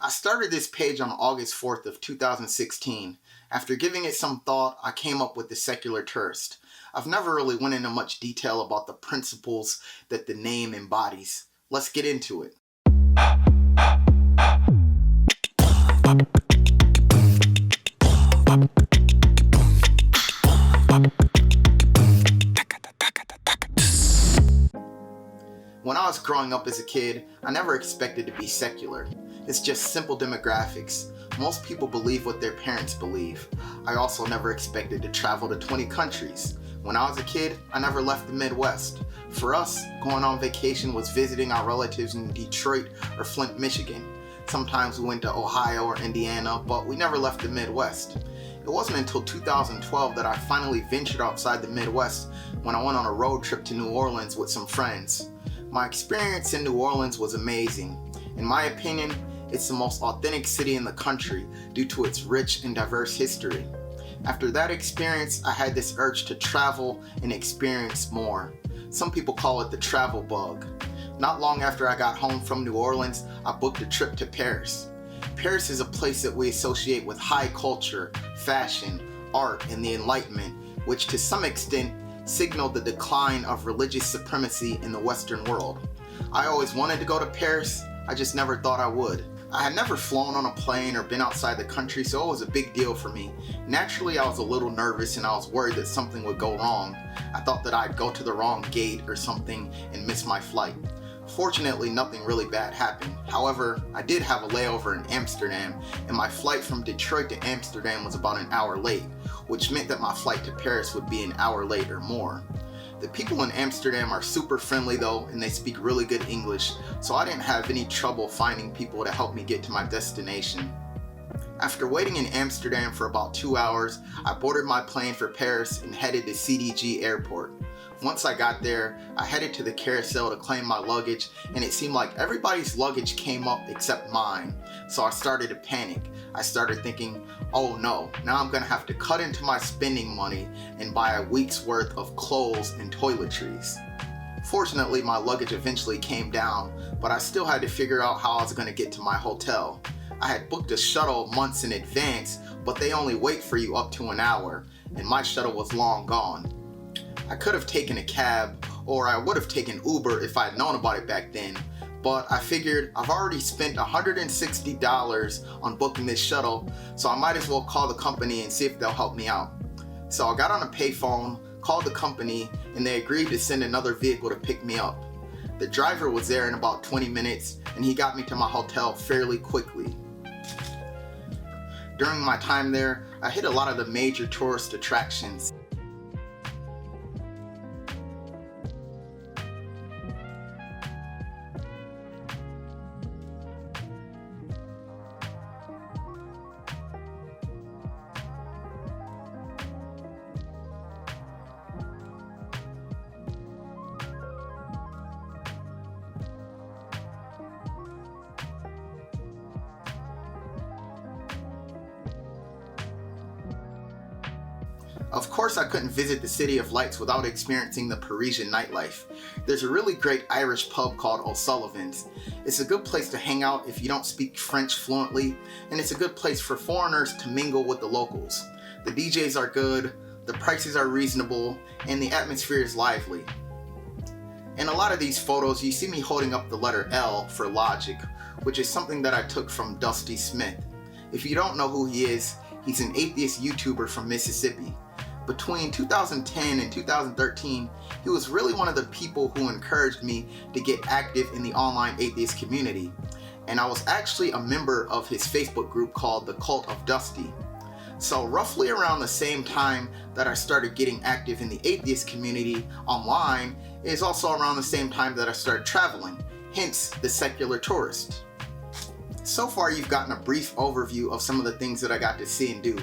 I started this page on August 4th of 2016. After giving it some thought, I came up with the secular tourist. I've never really went into much detail about the principles that the name embodies. Let's get into it. When I was growing up as a kid, I never expected to be secular. It's just simple demographics. Most people believe what their parents believe. I also never expected to travel to 20 countries. When I was a kid, I never left the Midwest. For us, going on vacation was visiting our relatives in Detroit or Flint, Michigan. Sometimes we went to Ohio or Indiana, but we never left the Midwest. It wasn't until 2012 that I finally ventured outside the Midwest when I went on a road trip to New Orleans with some friends. My experience in New Orleans was amazing. In my opinion, it's the most authentic city in the country due to its rich and diverse history. After that experience, I had this urge to travel and experience more. Some people call it the travel bug. Not long after I got home from New Orleans, I booked a trip to Paris. Paris is a place that we associate with high culture, fashion, art, and the Enlightenment, which to some extent signaled the decline of religious supremacy in the Western world. I always wanted to go to Paris, I just never thought I would. I had never flown on a plane or been outside the country, so it was a big deal for me. Naturally, I was a little nervous and I was worried that something would go wrong. I thought that I'd go to the wrong gate or something and miss my flight. Fortunately, nothing really bad happened. However, I did have a layover in Amsterdam, and my flight from Detroit to Amsterdam was about an hour late, which meant that my flight to Paris would be an hour late or more. The people in Amsterdam are super friendly though, and they speak really good English, so I didn't have any trouble finding people to help me get to my destination. After waiting in Amsterdam for about 2 hours, I boarded my plane for Paris and headed to CDG Airport. Once I got there, I headed to the carousel to claim my luggage, and it seemed like everybody's luggage came up except mine. So I started to panic. I started thinking, oh no, now I'm gonna have to cut into my spending money and buy a week's worth of clothes and toiletries. Fortunately, my luggage eventually came down, but I still had to figure out how I was gonna get to my hotel. I had booked a shuttle months in advance, but they only wait for you up to an hour, and my shuttle was long gone. I could have taken a cab, or I would have taken Uber if I had known about it back then, but I figured I've already spent $160 on booking this shuttle, so I might as well call the company and see if they'll help me out. So I got on a payphone, called the company, and they agreed to send another vehicle to pick me up. The driver was there in about 20 minutes, and he got me to my hotel fairly quickly. During my time there, I hit a lot of the major tourist attractions. Of course, I couldn't visit the City of Lights without experiencing the Parisian nightlife. There's a really great Irish pub called O'Sullivan's. It's a good place to hang out if you don't speak French fluently, and it's a good place for foreigners to mingle with the locals. The DJs are good, the prices are reasonable, and the atmosphere is lively. In a lot of these photos, you see me holding up the letter L for logic, which is something that I took from Dusty Smith. If you don't know who he is, he's an atheist YouTuber from Mississippi. Between 2010 and 2013, he was really one of the people who encouraged me to get active in the online atheist community. And I was actually a member of his Facebook group called The Cult of Dusty. So roughly around the same time that I started getting active in the atheist community online is also around the same time that I started traveling, hence the secular tourist. So far you've gotten a brief overview of some of the things that I got to see and do.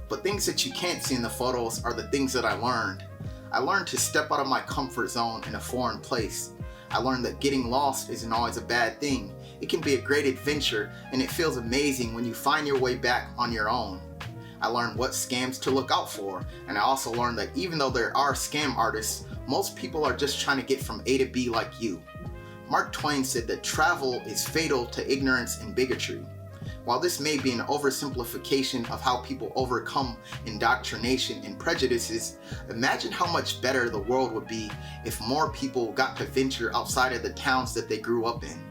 But things that you can't see in the photos are the things that I learned. I learned to step out of my comfort zone in a foreign place. I learned that getting lost isn't always a bad thing. It can be a great adventure, and it feels amazing when you find your way back on your own. I learned what scams to look out for, and I also learned that even though there are scam artists, most people are just trying to get from A to B like you. Mark Twain said that travel is fatal to ignorance and bigotry. While this may be an oversimplification of how people overcome indoctrination and prejudices, imagine how much better the world would be if more people got to venture outside of the towns that they grew up in.